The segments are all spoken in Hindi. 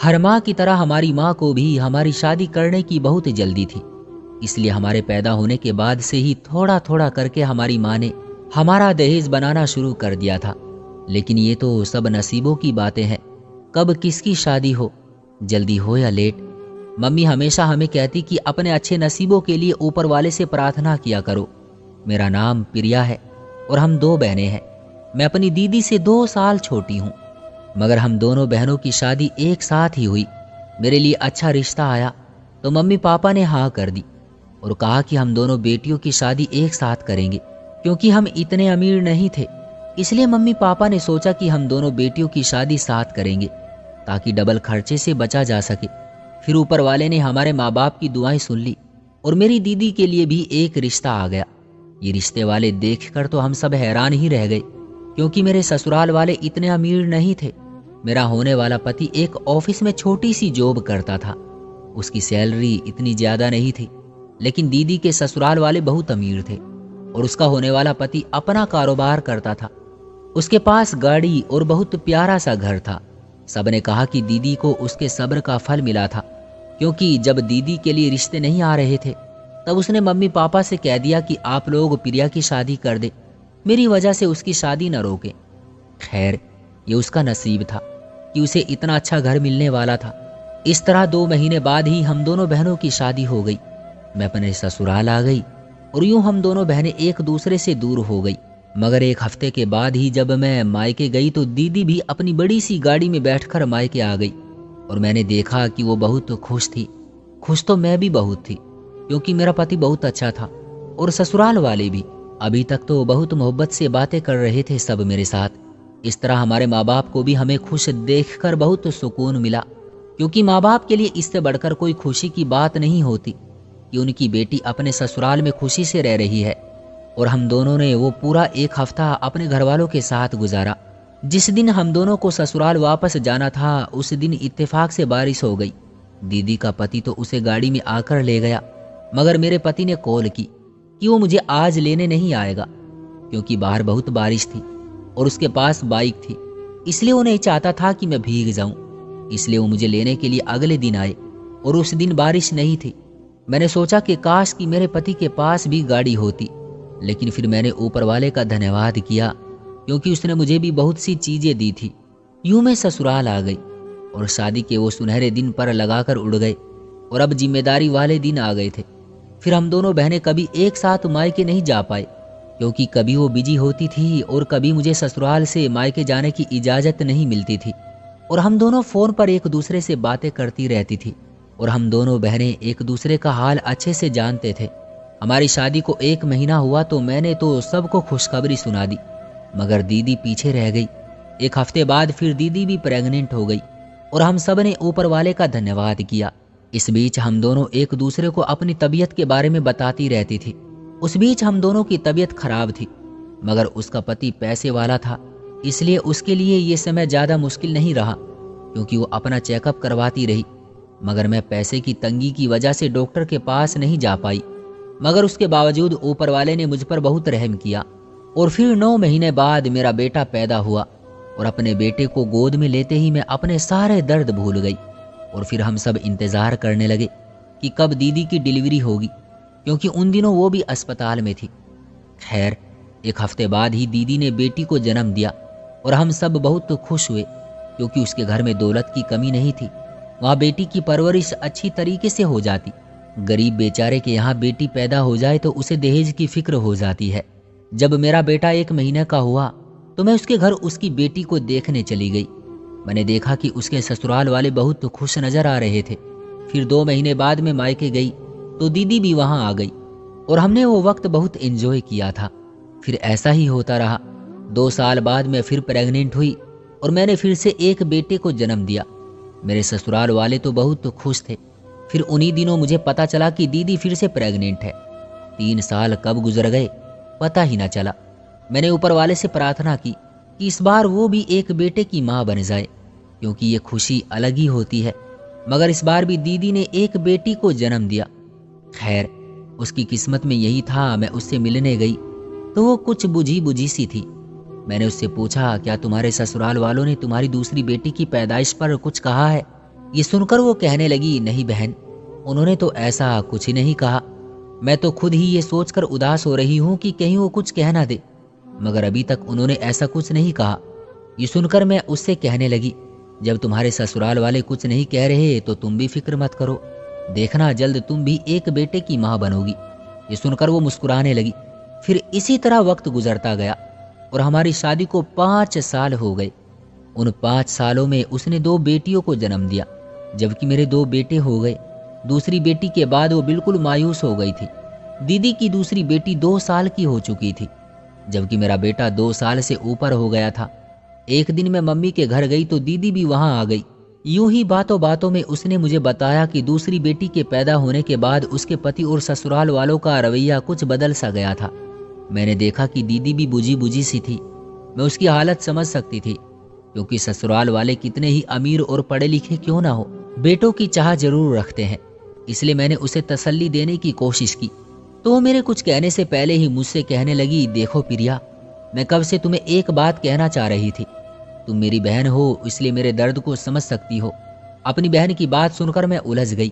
हर माँ की तरह हमारी माँ को भी हमारी शादी करने की बहुत जल्दी थी। इसलिए हमारे पैदा होने के बाद से ही थोड़ा थोड़ा करके हमारी माँ ने हमारा दहेज बनाना शुरू कर दिया था। लेकिन ये तो सब नसीबों की बातें हैं, कब किसकी शादी हो, जल्दी हो या लेट। मम्मी हमेशा हमें कहती कि अपने अच्छे नसीबों के लिए ऊपर वाले से प्रार्थना किया करो। मेरा नाम प्रिया है और हम 2 बहनें हैं। मैं अपनी दीदी से 2 साल छोटी हूँ, मगर हम दोनों बहनों की शादी एक साथ ही हुई। मेरे लिए अच्छा रिश्ता आया तो मम्मी पापा ने हाँ कर दी और कहा कि हम दोनों बेटियों की शादी एक साथ करेंगे। क्योंकि हम इतने अमीर नहीं थे, इसलिए मम्मी पापा ने सोचा कि हम दोनों बेटियों की शादी साथ करेंगे ताकि डबल खर्चे से बचा जा सके। फिर ऊपर वाले ने हमारे माँ बाप की दुआएं सुन ली और मेरी दीदी के लिए भी एक रिश्ता आ गया। ये रिश्ते वाले देखकर तो हम सब हैरान ही रह गए, क्योंकि मेरे ससुराल वाले इतने अमीर नहीं थे। मेरा होने वाला पति एक ऑफिस में छोटी सी जॉब करता था। उसकी सैलरी इतनी ज्यादा नहीं थी, लेकिन दीदी के ससुराल वाले बहुत अमीर थे और उसका होने वाला पति अपना कारोबार करता था। उसके पास गाड़ी और बहुत प्यारा सा घर था। सबने कहा कि दीदी को उसके सब्र का फल मिला था, क्योंकि जब दीदी के लिए रिश्ते नहीं आ रहे थे तब उसने मम्मी पापा से कह दिया कि आप लोग प्रिया की शादी कर दे, मेरी वजह से उसकी शादी न रोके। खैर, ये उसका नसीब था कि उसे इतना अच्छा घर मिलने वाला था। इस तरह 2 महीने बाद ही हम दोनों बहनों की शादी हो गई। मैं अपने ससुराल आ गई और यूं हम दोनों बहनें एक दूसरे से दूर हो गई। मगर 1 हफ्ते के बाद ही जब मैं मायके गई तो दीदी भी अपनी बड़ी सी गाड़ी में बैठकर मायके आ गई और मैंने देखा कि वो बहुत खुश थी। खुश तो मैं भी बहुत थी, क्योंकि मेरा पति बहुत अच्छा था और ससुराल वाले भी। अभी तक तो बहुत मोहब्बत से बातें कर रहे थे सब मेरे साथ। इस तरह हमारे माँ बाप को भी हमें खुश देखकर बहुत सुकून मिला, क्योंकि माँ बाप के लिए इससे बढ़कर कोई खुशी की बात नहीं होती कि उनकी बेटी अपने ससुराल में खुशी से रह रही है। और हम दोनों ने वो पूरा 1 हफ्ता अपने घर वालों के साथ गुजारा। जिस दिन हम दोनों को ससुराल वापस जाना था उस दिन इत्तेफाक से बारिश हो गई। दीदी का पति तो उसे गाड़ी में आकर ले गया, मगर मेरे पति ने कॉल की कि वो मुझे आज लेने नहीं आएगा, क्योंकि बाहर बहुत बारिश थी और उसके पास बाइक थी। इसलिए वो नहीं चाहता था कि मैं भीग जाऊं। इसलिए वो मुझे लेने के लिए अगले दिन आए और उस दिन बारिश नहीं थी। मैंने सोचा कि काश कि मेरे पति के पास भी गाड़ी होती, लेकिन फिर मैंने ऊपर वाले का धन्यवाद किया, क्योंकि उसने मुझे भी बहुत सी चीजें दी थी। यूं मैं ससुराल आ गई और शादी के वो सुनहरे दिन पर लगाकर उड़ गए और अब जिम्मेदारी वाले दिन आ गए थे। फिर हम दोनों बहनें कभी एक साथ मायके नहीं जा पाए, क्योंकि कभी वो बिजी होती थी और कभी मुझे ससुराल से मायके जाने की इजाजत नहीं मिलती थी। और हम दोनों फोन पर एक दूसरे से बातें करती रहती थी और हम दोनों बहनें एक दूसरे का हाल अच्छे से जानते थे। हमारी शादी को 1 महीना हुआ तो मैंने तो सबको खुशखबरी सुना दी, मगर दीदी पीछे रह गई। 1 हफ्ते बाद फिर दीदी भी प्रेग्नेंट हो गई और हम सब ने ऊपर वाले का धन्यवाद किया। इस बीच हम दोनों एक दूसरे को अपनी तबीयत के बारे में बताती रहती थी। उस बीच हम दोनों की तबीयत खराब थी, मगर उसका पति पैसे वाला था, इसलिए उसके लिए ये समय ज़्यादा मुश्किल नहीं रहा, क्योंकि वो अपना चेकअप करवाती रही। मगर मैं पैसे की तंगी की वजह से डॉक्टर के पास नहीं जा पाई, मगर उसके बावजूद ऊपर वाले ने मुझ पर बहुत रहम किया और फिर 9 महीने बाद मेरा बेटा पैदा हुआ और अपने बेटे को गोद में लेते ही मैं अपने सारे दर्द भूल गई। और फिर हम सब इंतज़ार करने लगे कि कब दीदी की डिलीवरी होगी, क्योंकि उन दिनों वो भी अस्पताल में थी। खैर, 1 हफ्ते बाद ही दीदी ने बेटी को जन्म दिया और हम सब बहुत खुश हुए, क्योंकि उसके घर में दौलत की कमी नहीं थी। वहाँ बेटी की परवरिश अच्छी तरीके से हो जाती। गरीब बेचारे के यहाँ बेटी पैदा हो जाए तो उसे दहेज की फिक्र हो जाती है। जब मेरा बेटा 1 महीने का हुआ तो मैं उसके घर उसकी बेटी को देखने चली गई। मैंने देखा कि उसके ससुराल वाले बहुत खुश नजर आ रहे थे। फिर 2 महीने बाद मैं मायके गई तो दीदी भी वहां आ गई और हमने वो वक्त बहुत एंजॉय किया था। फिर ऐसा ही होता रहा। 2 साल बाद मैं फिर प्रेग्नेंट हुई और मैंने फिर से एक बेटे को जन्म दिया। मेरे ससुराल वाले तो बहुत खुश थे। फिर उन्हीं दिनों मुझे पता चला कि दीदी फिर से प्रेग्नेंट है। 3 साल कब गुजर गए पता ही ना चला। मैंने ऊपर वाले से प्रार्थना की कि इस बार वो भी एक बेटे की माँ बन जाए, क्योंकि ये खुशी अलग ही होती है। मगर इस बार भी दीदी ने एक बेटी को जन्म दिया। खैर, उसकी किस्मत में यही था। मैं उससे मिलने गई तो वो कुछ बुझी बुझी सी थी। मैंने उससे पूछा, क्या तुम्हारे ससुराल वालों ने तुम्हारी दूसरी बेटी की पैदाइश पर कुछ कहा है? ये सुनकर वो कहने लगी, नहीं बहन, उन्होंने तो ऐसा कुछ ही नहीं कहा। मैं तो खुद ही ये सोचकर उदास हो रही हूँ कि कहीं वो कुछ कह ना दे, मगर अभी तक उन्होंने ऐसा कुछ नहीं कहा। ये सुनकर मैं उससे कहने लगी, जब तुम्हारे ससुराल वाले कुछ नहीं कह रहे तो तुम भी फिक्र मत करो, देखना जल्द तुम भी एक बेटे की माँ बनोगी। ये सुनकर वो मुस्कुराने लगी। फिर इसी तरह वक्त गुजरता गया और हमारी शादी को 5 साल हो गए। उन 5 सालों में उसने 2 बेटियों को जन्म दिया, जबकि मेरे 2 बेटे हो गए। दूसरी बेटी के बाद वो बिल्कुल मायूस हो गई थी। दीदी की दूसरी बेटी 2 साल की हो चुकी थी, जबकि मेरा बेटा 2 साल से ऊपर हो गया था। एक दिन मैं मम्मी के घर गई तो दीदी भी वहां आ गई। यूं ही बातों बातों में उसने मुझे बताया कि दूसरी बेटी के पैदा होने के बाद उसके पति और ससुराल वालों का रवैया कुछ बदल सा गया था। मैंने देखा कि दीदी भी बुझी बुझी सी थी। मैं उसकी हालत समझ सकती थी, क्योंकि ससुराल वाले कितने ही अमीर और पढ़े लिखे क्यों ना हो, बेटों की चाह जरूर रखते हैं। इसलिए मैंने उसे तसल्ली देने की कोशिश की, तो वो मेरे कुछ कहने से पहले ही मुझसे कहने लगी, देखो प्रिया, मैं कब से तुम्हें एक बात कहना चाह रही थी। तुम मेरी बहन हो, इसलिए मेरे दर्द को समझ सकती हो। अपनी बहन की बात सुनकर मैं उलझ गई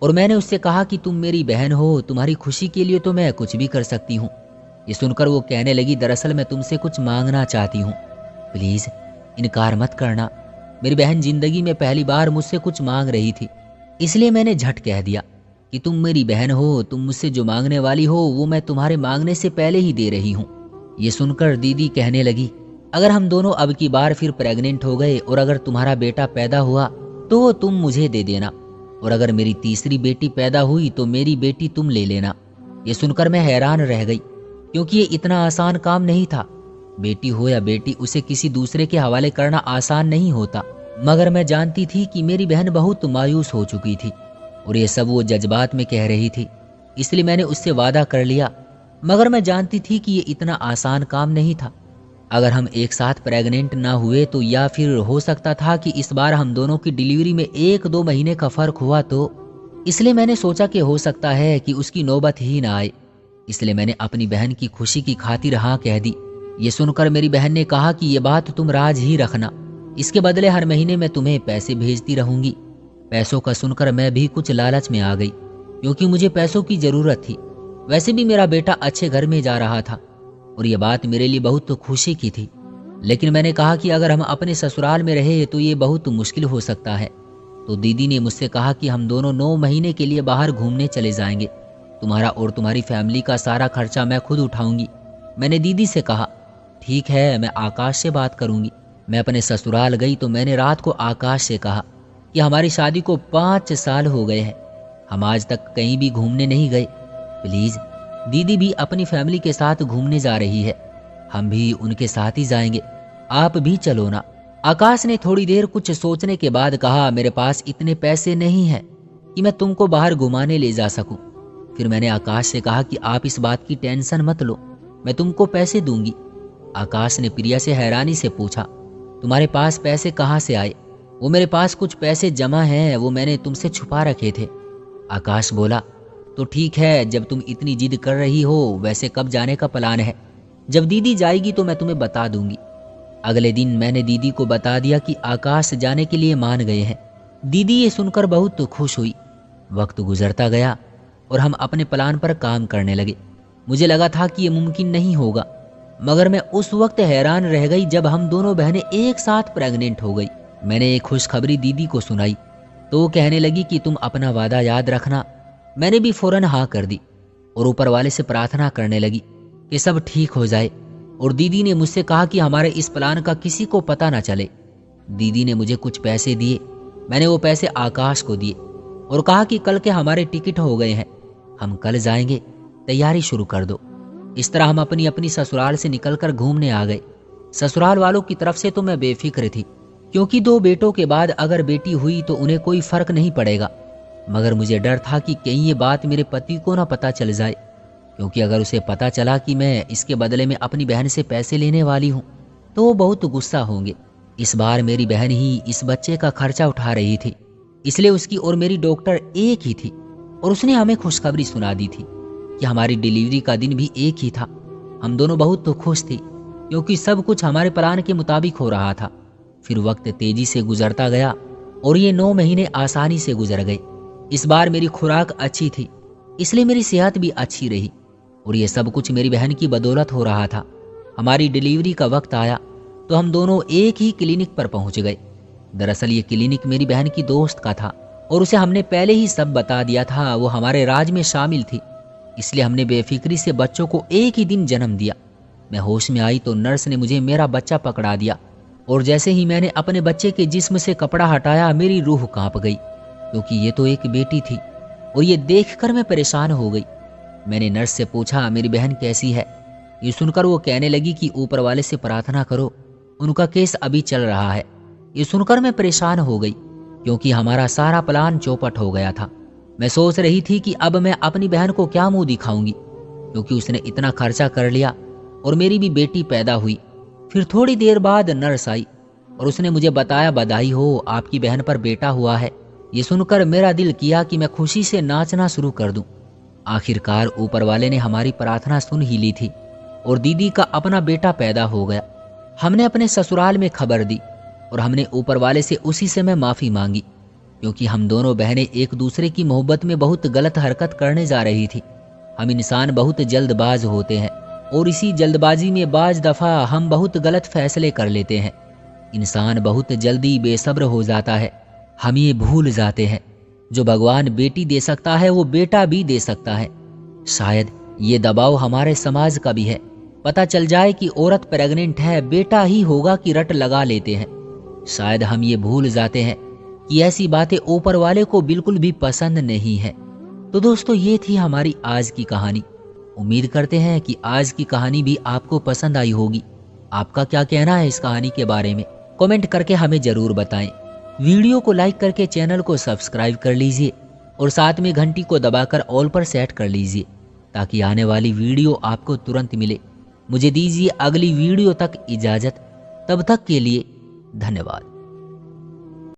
और मैंने उससे कहा कि तुम मेरी बहन हो, तुम्हारी खुशी के लिए तो मैं कुछ भी कर सकती हूँ। ये सुनकर वो कहने लगी, दरअसल मैं तुमसे कुछ मांगना चाहती हूँ, प्लीज इनकार मत करना। मेरी बहन जिंदगी में पहली बार मुझसे कुछ मांग रही थी, इसलिए मैंने झट कह दिया कि तुम मेरी बहन हो, तुम मुझसे जो मांगने वाली हो वो मैं तुम्हारे मांगने से पहले ही दे रही हूँ। ये सुनकर दीदी कहने लगी, अगर हम दोनों अब की बार फिर प्रेग्नेंट हो गए और अगर तुम्हारा बेटा पैदा हुआ तो वो तुम मुझे दे देना, और अगर मेरी तीसरी बेटी पैदा हुई तो मेरी बेटी तुम ले लेना। ये सुनकर मैं हैरान रह गई, क्योंकि ये इतना आसान काम नहीं था। बेटी हो या बेटी, उसे किसी दूसरे के हवाले करना आसान नहीं होता। मगर मैं जानती थी कि मेरी बहन बहुत मायूस हो चुकी थी और ये सब वो जज्बात में कह रही थी, इसलिए मैंने उससे वादा कर लिया। मगर मैं जानती थी कि ये इतना आसान काम नहीं था। अगर हम एक साथ प्रेग्नेंट ना हुए तो, या फिर हो सकता था कि इस बार हम दोनों की डिलीवरी में 1-2 महीने का फर्क हुआ तो, इसलिए मैंने सोचा कि हो सकता है कि उसकी नौबत ही ना आए। इसलिए मैंने अपनी बहन की खुशी की खातिर हाँ कह दी। ये सुनकर मेरी बहन ने कहा कि ये बात तुम राज ही रखना, इसके बदले हर महीने मैं तुम्हें पैसे भेजती रहूंगी। पैसों का सुनकर मैं भी कुछ लालच में आ गई, क्योंकि मुझे पैसों की जरूरत थी। वैसे भी मेरा बेटा अच्छे घर में जा रहा था और यह बात मेरे लिए बहुत खुशी की थी। लेकिन मैंने कहा कि अगर हम अपने ससुराल में रहे तो ये बहुत मुश्किल हो सकता है। तो दीदी ने मुझसे कहा कि हम दोनों 9 महीने के लिए बाहर घूमने चले जाएंगे, तुम्हारा और तुम्हारी फैमिली का सारा खर्चा मैं खुद उठाऊंगी। मैंने दीदी से कहा, ठीक है, मैं आकाश से बात करूंगी। मैं अपने ससुराल गई तो मैंने रात को आकाश से कहा कि हमारी शादी को 5 साल हो गए हैं, हम आज तक कहीं भी घूमने नहीं गए। प्लीज, दीदी भी अपनी फैमिली के साथ घूमने जा रही है, हम भी उनके साथ ही जाएंगे, आप भी चलो ना। आकाश ने थोड़ी देर कुछ सोचने के बाद कहा, मेरे पास इतने पैसे नहीं हैं कि मैं तुमको बाहर घुमाने ले जा सकूं। फिर मैंने आकाश से कहा कि आप इस बात की टेंशन मत लो, मैं तुमको पैसे दूंगी। आकाश ने प्रिया से हैरानी से पूछा, तुम्हारे पास पैसे कहाँ से आए? वो मेरे पास कुछ पैसे जमा हैं, वो मैंने तुमसे छुपा रखे थे। आकाश बोला, तो ठीक है, जब तुम इतनी जिद कर रही हो, वैसे कब जाने का प्लान है? जब दीदी जाएगी तो मैं तुम्हें बता दूंगी। अगले दिन मैंने दीदी को बता दिया कि आकाश जाने के लिए मान गए हैं। दीदी ये सुनकर बहुत खुश हुई। वक्त गुजरता गया और हम अपने प्लान पर काम करने लगे। मुझे लगा था कि ये मुमकिन नहीं होगा, मगर मैं उस वक्त हैरान रह गई जब हम दोनों बहनें एक साथ प्रेग्नेंट हो गई। मैंने एक खुशखबरी दीदी को सुनाई तो वो कहने लगी कि तुम अपना वादा याद रखना। मैंने भी फौरन हाँ कर दी और ऊपर वाले से प्रार्थना करने लगी कि सब ठीक हो जाए। और दीदी ने मुझसे कहा कि हमारे इस प्लान का किसी को पता ना चले। दीदी ने मुझे कुछ पैसे दिए, मैंने वो पैसे आकाश को दिए और कहा कि कल के हमारे टिकट हो गए हैं, हम कल जाएंगे, तैयारी शुरू कर दो। इस तरह हम अपनी अपनी ससुराल से निकलकर घूमने आ गए। ससुराल वालों की तरफ से तो मैं बेफिक्र थी, क्योंकि 2 बेटों के बाद अगर बेटी हुई तो उन्हें कोई फर्क नहीं पड़ेगा। मगर मुझे डर था कि कहीं ये बात मेरे पति को ना पता चल जाए, क्योंकि अगर उसे पता चला कि मैं इसके बदले में अपनी बहन से पैसे लेने वाली हूँ तो वो बहुत गुस्सा होंगे। इस बार मेरी बहन ही इस बच्चे का खर्चा उठा रही थी, इसलिए उसकी और मेरी डॉक्टर एक ही थी और उसने हमें खुशखबरी सुना दी थी कि हमारी डिलीवरी का दिन भी एक ही था। हम दोनों बहुत तो खुश थे, क्योंकि सब कुछ हमारे प्लान के मुताबिक हो रहा था। फिर वक्त तेजी से गुजरता गया और ये 9 महीने आसानी से गुजर गए। इस बार मेरी खुराक अच्छी थी, इसलिए मेरी सेहत भी अच्छी रही और ये सब कुछ मेरी बहन की बदौलत हो रहा था। हमारी डिलीवरी का वक्त आया तो हम दोनों एक ही क्लिनिक पर पहुंच गए। दरअसल ये क्लिनिक मेरी बहन की दोस्त का था और उसे हमने पहले ही सब बता दिया था। वो हमारे राज में शामिल थी, इसलिए हमने बेफिक्री से बच्चों को एक ही दिन जन्म दिया। मैं होश में आई तो नर्स ने मुझे मेरा बच्चा पकड़ा दिया और जैसे ही मैंने अपने बच्चे के जिस्म से कपड़ा हटाया, मेरी रूह कांप गई, क्योंकि ये तो एक बेटी थी और ये देखकर मैं परेशान हो गई। मैंने नर्स से पूछा, मेरी बहन कैसी है? ये सुनकर वो कहने लगी कि ऊपर वाले से प्रार्थना करो, उनका केस अभी चल रहा है। ये सुनकर मैं परेशान हो गई, क्योंकि हमारा सारा प्लान चौपट हो गया था। मैं सोच रही थी कि अब मैं अपनी बहन को क्या मुंह दिखाऊंगी, क्योंकि उसने इतना खर्चा कर लिया और मेरी भी बेटी पैदा हुई। फिर थोड़ी देर बाद नर्स आई और उसने मुझे बताया, बधाई हो, आपकी बहन पर बेटा हुआ है। ये सुनकर मेरा दिल किया कि मैं खुशी से नाचना शुरू कर दूं। आखिरकार ऊपर वाले ने हमारी प्रार्थना सुन ही ली थी और दीदी का अपना बेटा पैदा हो गया। हमने अपने ससुराल में खबर दी और हमने ऊपर वाले से उसी समय माफ़ी मांगी, क्योंकि हम दोनों बहनें एक दूसरे की मोहब्बत में बहुत गलत हरकत करने जा रही थी। हम इंसान बहुत जल्दबाज होते हैं और इसी जल्दबाजी में बाज दफ़ा हम बहुत गलत फैसले कर लेते हैं। इंसान बहुत जल्दी बेसब्र हो जाता है। हम ये भूल जाते हैं, जो भगवान बेटी दे सकता है वो बेटा भी दे सकता है। शायद ये दबाव हमारे समाज का भी है। पता चल जाए कि औरत प्रेग्नेंट है, बेटा ही होगा कि रट लगा लेते हैं। शायद हम ये भूल जाते हैं कि ऐसी बातें ऊपर वाले को बिल्कुल भी पसंद नहीं है। तो दोस्तों, ये थी हमारी आज की कहानी। उम्मीद करते हैं कि आज की कहानी भी आपको पसंद आई होगी। आपका क्या कहना है इस कहानी के बारे में? कमेंट करके हमें जरूर बताएं। वीडियो को लाइक करके चैनल को सब्सक्राइब कर लीजिए और साथ में घंटी को दबाकर ऑल पर सेट कर लीजिए, ताकि आने वाली वीडियो आपको तुरंत मिले। मुझे दीजिए अगली वीडियो तक इजाज़त। तब तक के लिए धन्यवाद।